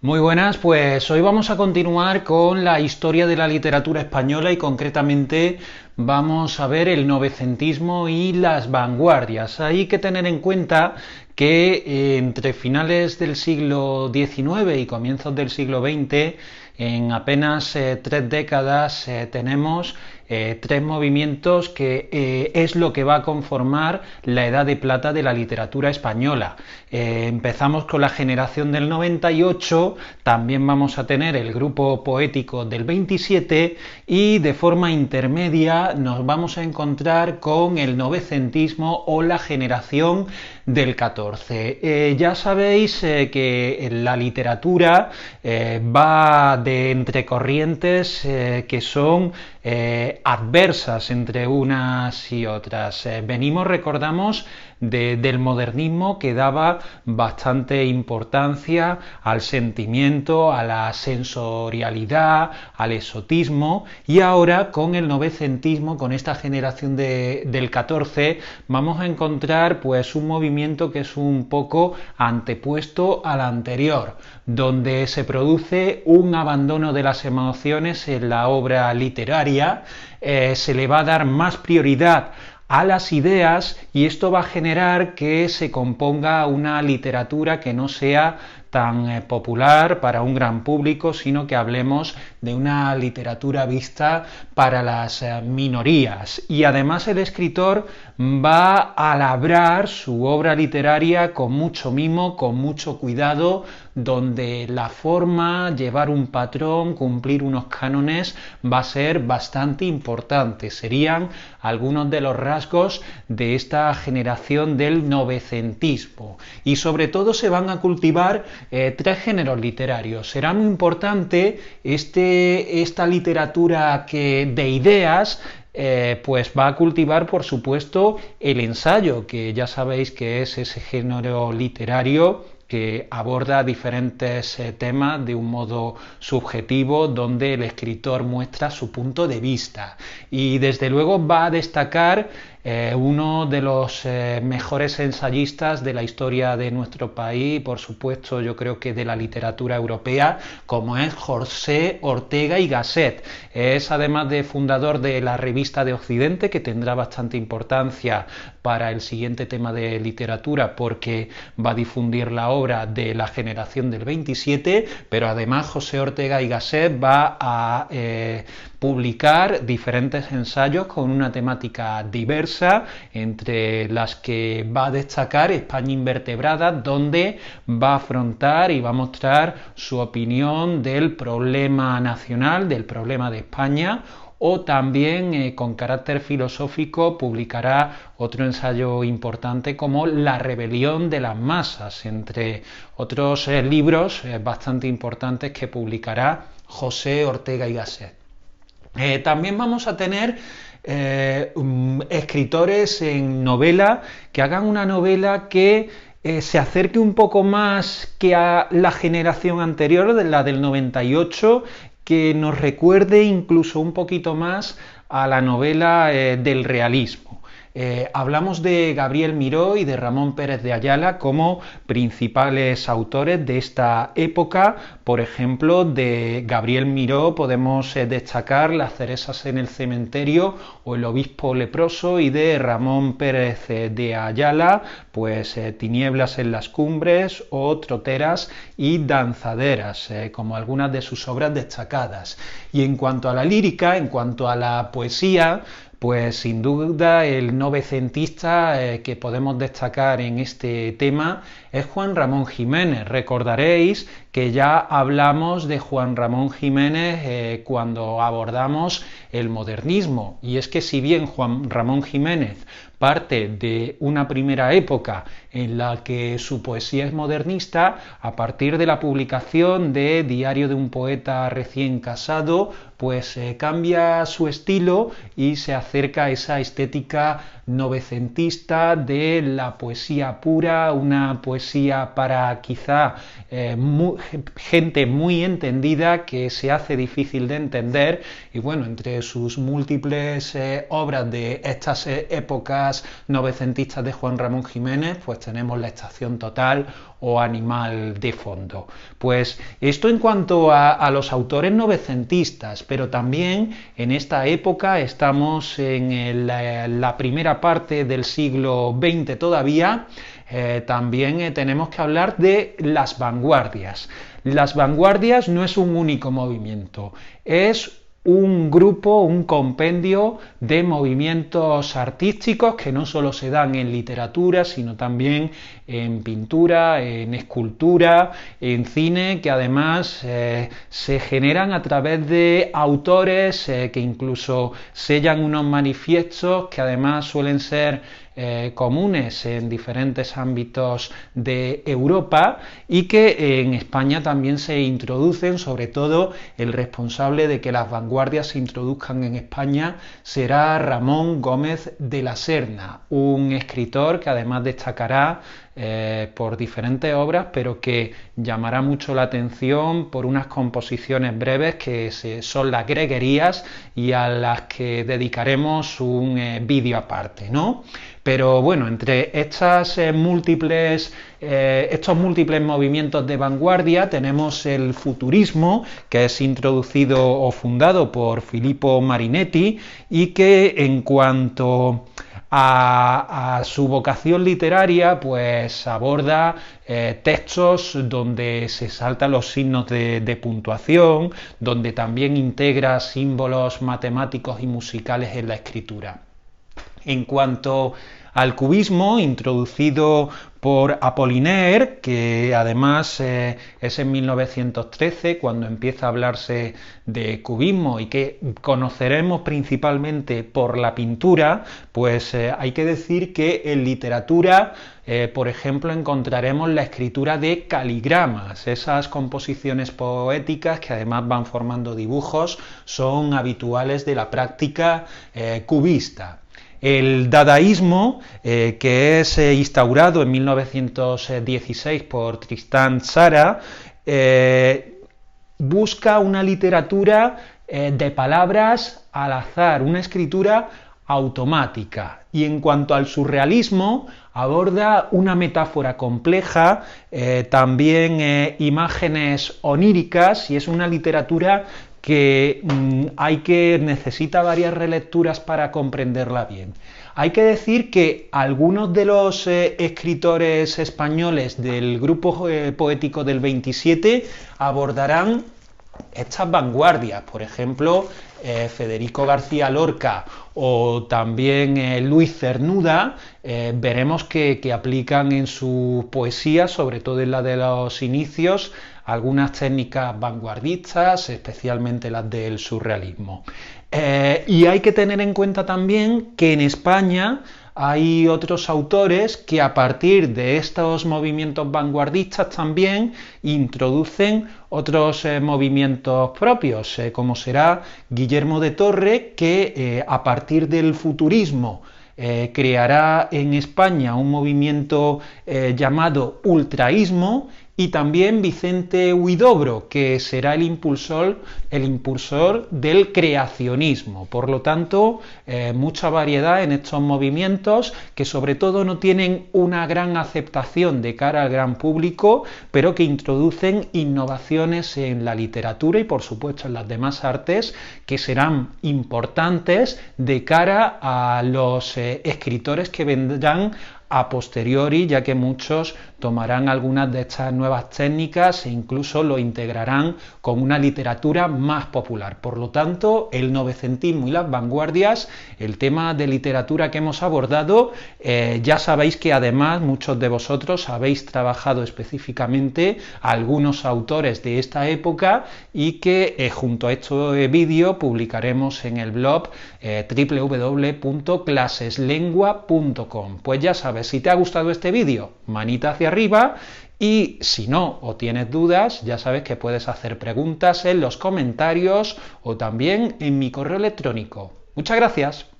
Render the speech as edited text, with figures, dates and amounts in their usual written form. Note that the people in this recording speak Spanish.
Muy buenas, pues hoy vamos a continuar con la historia de la literatura española y concretamente vamos a ver el novecentismo y las vanguardias. Hay que tener en cuenta que entre finales del siglo XIX y comienzos del siglo XX, en apenas 3 décadas, tenemos tres movimientos que es lo que va a conformar la edad de plata de la literatura española. Empezamos con la generación del 98, también vamos a tener el grupo poético del 27 y de forma intermedia nos vamos a encontrar con el novecentismo o la generación del 14. Ya sabéis que la literatura va de entre corrientes que son adversas entre unas y otras. Recordamos, del modernismo que daba bastante importancia al sentimiento, a la sensorialidad, al exotismo, y ahora con el novecentismo, con esta generación del 14, vamos a encontrar pues un movimiento que es un poco antepuesto al anterior, donde se produce un abandono de las emociones en la obra literaria, se le va a dar más prioridad a las ideas y esto va a generar que se componga una literatura que no sea tan popular para un gran público, sino que hablemos de una literatura vista para las minorías. Y además el escritor va a labrar su obra literaria con mucho mimo, con mucho cuidado, donde la forma, llevar un patrón, cumplir unos cánones va a ser bastante importante. Serían algunos de los rasgos de esta generación del novecentismo. Y sobre todo se van a cultivar tres géneros literarios. Será muy importante esta literatura de ideas, pues va a cultivar, por supuesto, el ensayo, que ya sabéis que es ese género literario que aborda diferentes temas de un modo subjetivo, donde el escritor muestra su punto de vista. Y desde luego va a destacar uno de los mejores ensayistas de la historia de nuestro país, por supuesto yo creo que de la literatura europea, como es José Ortega y Gasset. Es además de fundador de la Revista de Occidente, que tendrá bastante importancia para el siguiente tema de literatura, porque va a difundir la obra de la generación del 27, pero además José Ortega y Gasset va a publicar diferentes ensayos con una temática diversa, entre las que va a destacar España invertebrada, donde va a afrontar y va a mostrar su opinión del problema nacional, del problema de España, o también con carácter filosófico publicará otro ensayo importante como La rebelión de las masas, entre otros libros bastante importantes que publicará José Ortega y Gasset. También vamos a tener escritores en novela que hagan una novela que se acerque un poco más que a la generación anterior, de la del 98, que nos recuerde incluso un poquito más a la novela del realismo. Hablamos de Gabriel Miró y de Ramón Pérez de Ayala como principales autores de esta época. Por ejemplo, de Gabriel Miró podemos destacar Las cerezas en el cementerio o El obispo leproso, y de Ramón Pérez de Ayala, pues Tinieblas en las cumbres o Troteras y danzaderas, como algunas de sus obras destacadas. Y en cuanto a la lírica, en cuanto a la poesía, pues sin duda el novecentista que podemos destacar en este tema es Juan Ramón Jiménez. Recordaréis que ya hablamos de Juan Ramón Jiménez cuando abordamos el modernismo, y es que si bien Juan Ramón Jiménez parte de una primera época en la que su poesía es modernista, a partir de la publicación de Diario de un poeta recién casado, pues cambia su estilo y se acerca a esa estética novecentista de la poesía pura, una poesía poesía para quizá gente muy entendida que se hace difícil de entender, y bueno, entre sus múltiples obras de estas épocas novecentistas de Juan Ramón Jiménez, pues tenemos La Estación Total o Animal de fondo. Pues esto en cuanto a los autores novecentistas, pero también en esta época estamos en la primera parte del siglo XX todavía. También tenemos que hablar de las vanguardias. Las vanguardias no es un único movimiento, es un grupo, un compendio de movimientos artísticos que no solo se dan en literatura, sino también en pintura, en escultura, en cine, que además se generan a través de autores que incluso sellan unos manifiestos que además suelen ser comunes en diferentes ámbitos de Europa y que en España también se introducen. Sobre todo el responsable de que las vanguardias se introduzcan en España será Ramón Gómez de la Serna, un escritor que además destacará por diferentes obras, pero que llamará mucho la atención por unas composiciones breves que son las greguerías, y a las que dedicaremos un vídeo aparte, ¿no? Pero bueno, entre estos múltiples movimientos de vanguardia tenemos el futurismo, que es introducido o fundado por Filippo Marinetti, y que en cuanto a su vocación literaria, pues aborda textos donde se saltan los signos de puntuación, donde también integra símbolos matemáticos y musicales en la escritura. En cuanto al cubismo, introducido por Apollinaire, que además es en 1913 cuando empieza a hablarse de cubismo y que conoceremos principalmente por la pintura, pues hay que decir que en literatura, por ejemplo, encontraremos la escritura de caligramas. Esas composiciones poéticas que además van formando dibujos son habituales de la práctica cubista. El dadaísmo, que es instaurado en 1916 por Tristan Tzara, busca una literatura de palabras al azar, una escritura automática. Y en cuanto al surrealismo, aborda una metáfora compleja, también imágenes oníricas, y es una literatura que necesita varias relecturas para comprenderla bien. Hay que decir que algunos de los escritores españoles del grupo poético del 27 abordarán estas vanguardias. Por ejemplo, Federico García Lorca o también Luis Cernuda, veremos que aplican en su poesía, sobre todo en la de los inicios, algunas técnicas vanguardistas, especialmente las del surrealismo. Y hay que tener en cuenta también que en España hay otros autores que a partir de estos movimientos vanguardistas también introducen otros movimientos propios, como será Guillermo de Torre, que a partir del futurismo creará en España un movimiento llamado ultraísmo, y también Vicente Huidobro, que será el impulsor del creacionismo. Por lo tanto, mucha variedad en estos movimientos, que sobre todo no tienen una gran aceptación de cara al gran público, pero que introducen innovaciones en la literatura y por supuesto en las demás artes, que serán importantes de cara a los escritores que vendrán a posteriori, ya que muchos tomarán algunas de estas nuevas técnicas e incluso lo integrarán con una literatura más popular. Por lo tanto, el novecentismo y las vanguardias, el tema de literatura que hemos abordado, ya sabéis que además muchos de vosotros habéis trabajado específicamente a algunos autores de esta época y que junto a este vídeo publicaremos en el blog www.claseslengua.com. Pues ya sabes, si te ha gustado este vídeo, manita hacia arriba, y si no o tienes dudas, ya sabes que puedes hacer preguntas en los comentarios o también en mi correo electrónico. Muchas gracias.